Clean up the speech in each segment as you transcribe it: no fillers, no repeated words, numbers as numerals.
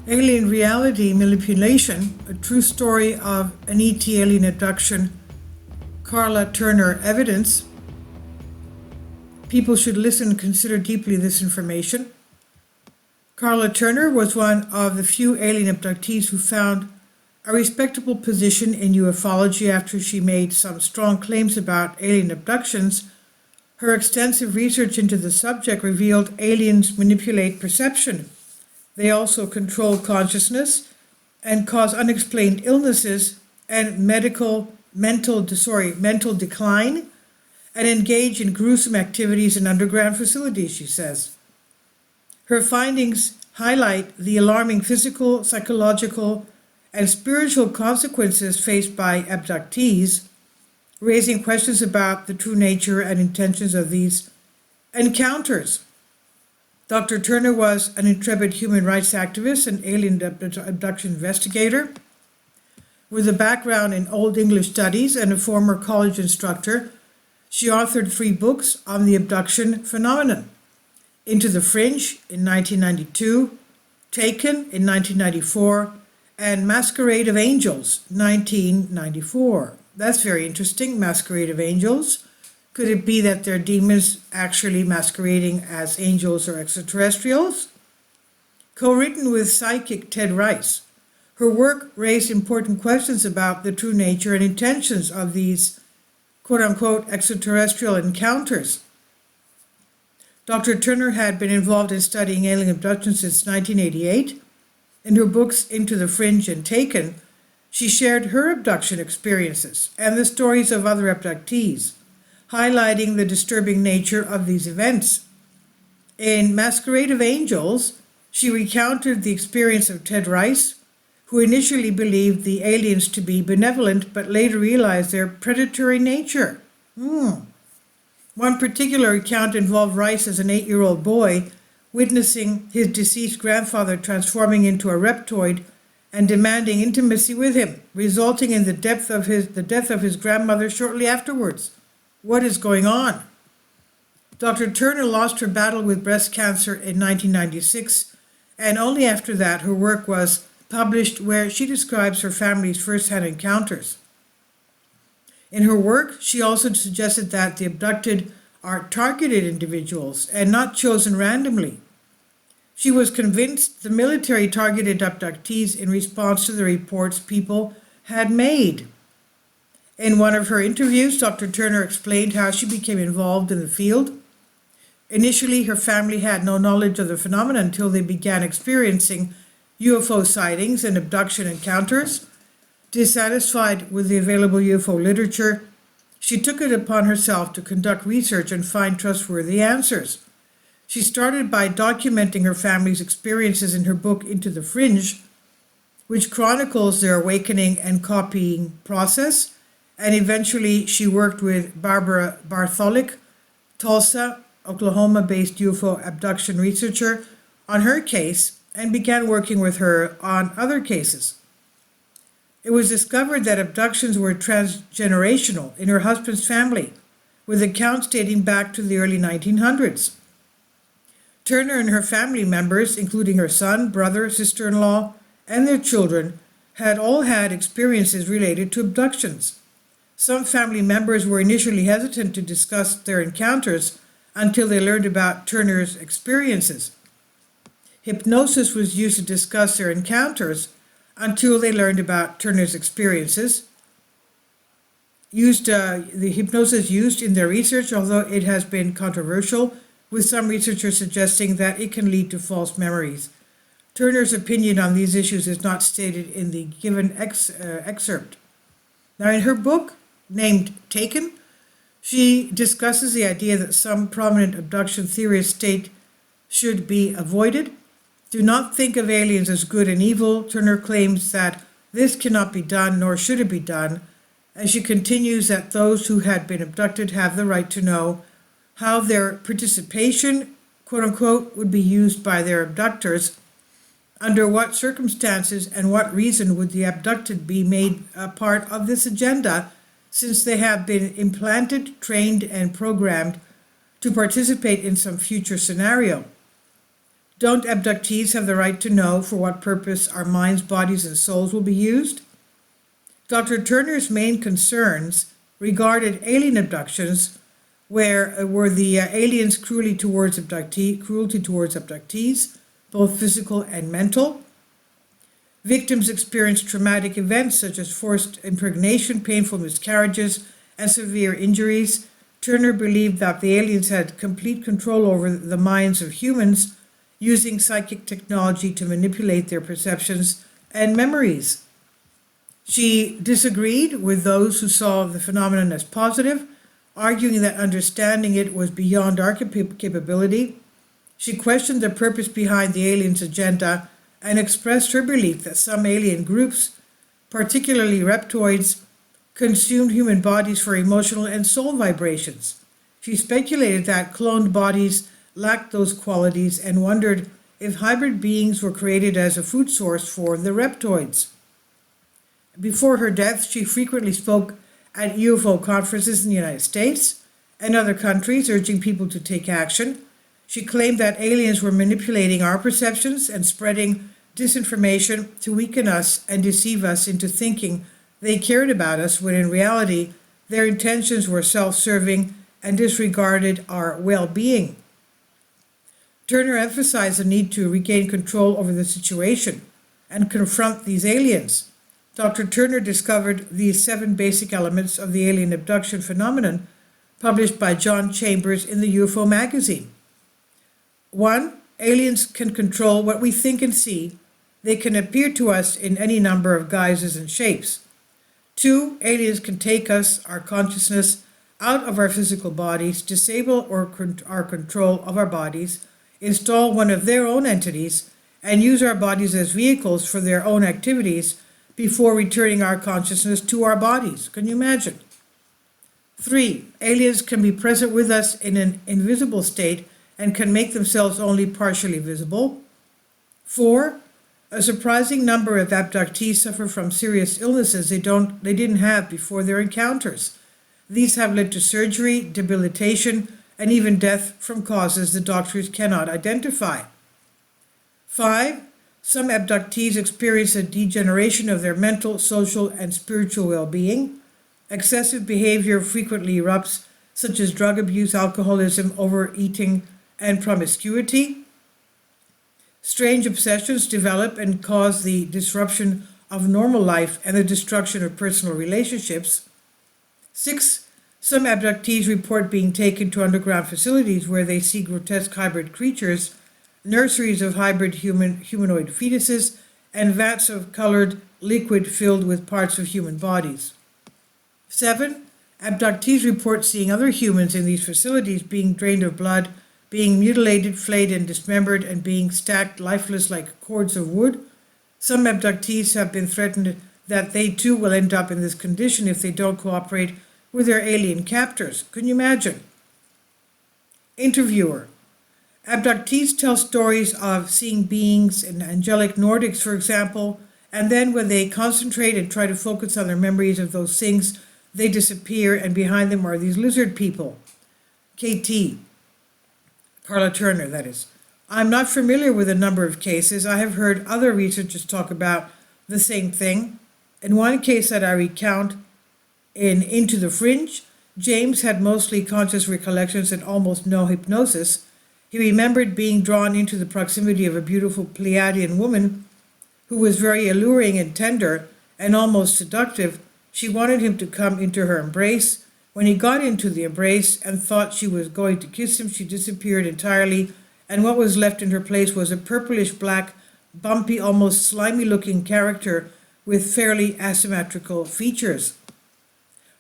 Alien Reality Manipulation, a true story of an ET alien abduction, Carla Turner evidence. People should listen and consider deeply this information. Carla Turner was one of the few alien abductees who found a respectable position in ufology after she made some strong claims about alien abductions. Her extensive research into the subject revealed aliens manipulate perception. They also control consciousness and cause unexplained illnesses and mental decline, and engage in gruesome activities in underground facilities, she says. Her findings highlight the alarming physical, psychological, and spiritual consequences faced by abductees, raising questions about the true nature and intentions of these encounters. Dr. Turner was an intrepid human rights activist and alien abduction investigator. With a background in Old English studies and a former college instructor, she authored 3 books on the abduction phenomenon: Into the Fringe in 1992, Taken in 1994, and Masquerade of Angels, 1994. That's very interesting, Masquerade of Angels. Could it be that they're demons actually masquerading as angels or extraterrestrials? Co-written with psychic Ted Rice, her work raised important questions about the true nature and intentions of these quote-unquote extraterrestrial encounters. Dr. Turner had been involved in studying alien abduction since 1988. In her books Into the Fringe and Taken, she shared her abduction experiences and the stories of other abductees, highlighting the disturbing nature of these events. In Masquerade of Angels, she recounted the experience of Ted Rice, who initially believed the aliens to be benevolent but later realized their predatory nature. One particular account involved Rice as an 8-year-old boy witnessing his deceased grandfather transforming into a reptoid and demanding intimacy with him, resulting in the death of his grandmother shortly afterwards. What is going on? Dr. Turner lost her battle with breast cancer in 1996, and only after that her work was published, where she describes her family's first-hand encounters. In her work, she also suggested that the abducted are targeted individuals and not chosen randomly. She was convinced the military targeted abductees in response to the reports people had made. In one of her interviews, Dr. Turner explained how she became involved in the field. Initially, her family had no knowledge of the phenomenon until they began experiencing UFO sightings and abduction encounters. Dissatisfied with the available UFO literature, she took it upon herself to conduct research and find trustworthy answers. She started by documenting her family's experiences in her book Into the Fringe, which chronicles their awakening and copying process. And eventually she worked with Barbara Bartholik, Tulsa, Oklahoma-based UFO abduction researcher, on her case and began working with her on other cases. It was discovered that abductions were transgenerational in her husband's family, with accounts dating back to the early 1900s. Turner and her family members, including her son, brother, sister-in-law, and their children, had all had experiences related to abductions. Some family members were initially hesitant to discuss their encounters until they learned about Turner's experiences. Hypnosis was used to discuss their encounters until they learned about Turner's experiences. The hypnosis used in their research, although it has been controversial, with some researchers suggesting that it can lead to false memories. Turner's opinion on these issues is not stated in the given excerpt. Now, in her book, named Taken, she discusses the idea that some prominent abduction theorists state should be avoided. Do not think of aliens as good and evil. Turner claims that this cannot be done, nor should it be done, and she continues that those who had been abducted have the right to know how their participation, quote-unquote, would be used by their abductors. Under what circumstances and what reason would the abducted be made a part of this agenda, since they have been implanted, trained, and programmed to participate in some future scenario? Don't abductees have the right to know for what purpose our minds, bodies, and souls will be used? Dr. Turner's main concerns regarded alien abductions, where were the aliens' cruelty towards abductees, both physical and mental. Victims experienced traumatic events such as forced impregnation, painful miscarriages, and severe injuries. Turner believed that the aliens had complete control over the minds of humans, using psychic technology to manipulate their perceptions and memories. She disagreed with those who saw the phenomenon as positive, arguing that understanding it was beyond our capability. She questioned the purpose behind the aliens' agenda and expressed her belief that some alien groups, particularly reptoids, consumed human bodies for emotional and soul vibrations. She speculated that cloned bodies lacked those qualities and wondered if hybrid beings were created as a food source for the reptoids. Before her death, she frequently spoke at UFO conferences in the United States and other countries, urging people to take action. She claimed that aliens were manipulating our perceptions and spreading disinformation to weaken us and deceive us into thinking they cared about us, when in reality their intentions were self-serving and disregarded our well-being. Turner emphasized the need to regain control over the situation and confront these aliens. Dr. Turner discovered these 7 basic elements of the alien abduction phenomenon, published by John Chambers in the UFO magazine. 1. Aliens can control what we think and see. They can appear to us in any number of guises and shapes. 2. Aliens can take us, our consciousness, out of our physical bodies, disable our control of our bodies, install one of their own entities, and use our bodies as vehicles for their own activities before returning our consciousness to our bodies. Can you imagine? 3. Aliens can be present with us in an invisible state and can make themselves only partially visible. 4. A surprising number of abductees suffer from serious illnesses they didn't have before their encounters. These have led to surgery, debilitation, and even death from causes the doctors cannot identify. 5. Some abductees experience a degeneration of their mental, social, and spiritual well-being. Excessive behavior frequently erupts, such as drug abuse, alcoholism, overeating, and promiscuity. Strange obsessions develop and cause the disruption of normal life and the destruction of personal relationships. 6. Some abductees report being taken to underground facilities where they see grotesque hybrid creatures, nurseries of hybrid humanoid fetuses, and vats of colored liquid filled with parts of human bodies. 7. Abductees report seeing other humans in these facilities being drained of blood, being mutilated, flayed, and dismembered, and being stacked lifeless like cords of wood. Some abductees have been threatened that they too will end up in this condition if they don't cooperate with their alien captors. Can you imagine? Interviewer. Abductees tell stories of seeing beings in angelic Nordics, for example, and then when they concentrate and try to focus on their memories of those things, they disappear, and behind them are these lizard people. KT. Carla Turner, that is. I'm not familiar with a number of cases. I have heard other researchers talk about the same thing. In one case that I recount in Into the Fringe, James had mostly conscious recollections and almost no hypnosis. He remembered being drawn into the proximity of a beautiful Pleiadian woman who was very alluring and tender and almost seductive. She wanted him to come into her embrace. When he got into the embrace and thought she was going to kiss him, she disappeared entirely, and what was left in her place was a purplish-black, bumpy, almost slimy-looking character with fairly asymmetrical features.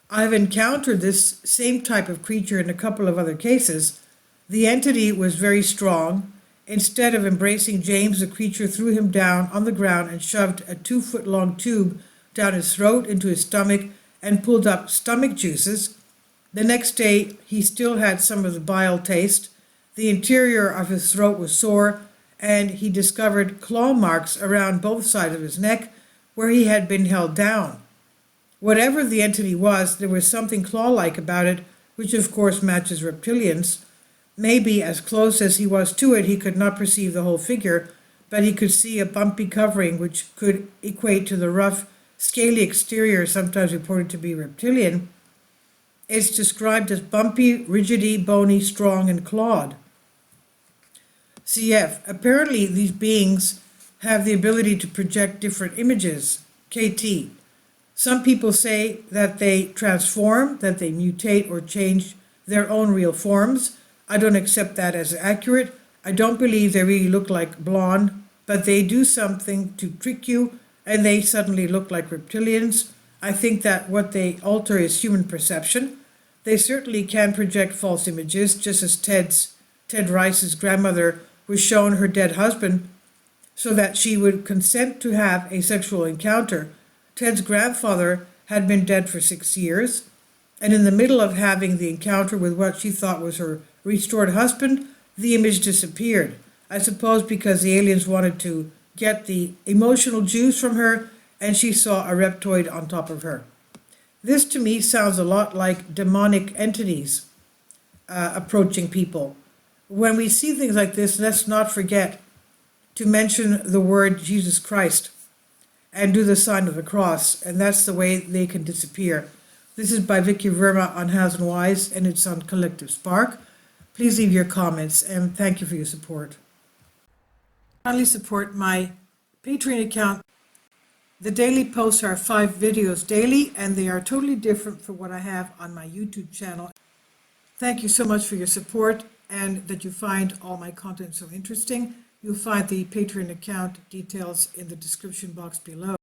I've encountered this same type of creature in a couple of other cases. The entity was very strong. Instead of embracing James, the creature threw him down on the ground and shoved a 2-foot-long tube down his throat into his stomach and pulled up stomach juices. The next day, he still had some of the bile taste. The interior of his throat was sore, and he discovered claw marks around both sides of his neck where he had been held down. Whatever the entity was, there was something claw-like about it, which of course matches reptilians. Maybe as close as he was to it, he could not perceive the whole figure, but he could see a bumpy covering which could equate to the rough, scaly exterior sometimes reported to be reptilian. It's described as bumpy, rigidy, bony, strong, and clawed. CF. Apparently, these beings have the ability to project different images. KT. Some people say that they transform, that they mutate or change their own real forms. I don't accept that as accurate. I don't believe they really look like blonde, but they do something to trick you and they suddenly look like reptilians. I think that what they alter is human perception. They certainly can project false images, just as Ted Rice's grandmother was shown her dead husband so that she would consent to have a sexual encounter. Ted's grandfather had been dead for 6 years, and in the middle of having the encounter with what she thought was her restored husband, the image disappeared. I suppose because the aliens wanted to get the emotional juice from her, and she saw a reptoid on top of her. This to me sounds a lot like demonic entities approaching people. When we see things like this, let's not forget to mention the word Jesus Christ and do the sign of the cross, and that's the way they can disappear. This is by Vicky Verma on House and Wise, and it's on Collective Spark. Please leave your comments, and thank you for your support. Kindly support my Patreon account. The daily posts are 5 videos daily, and they are totally different from what I have on my YouTube channel. Thank you so much for your support, and that you find all my content so interesting. You'll find the Patreon account details in the description box below.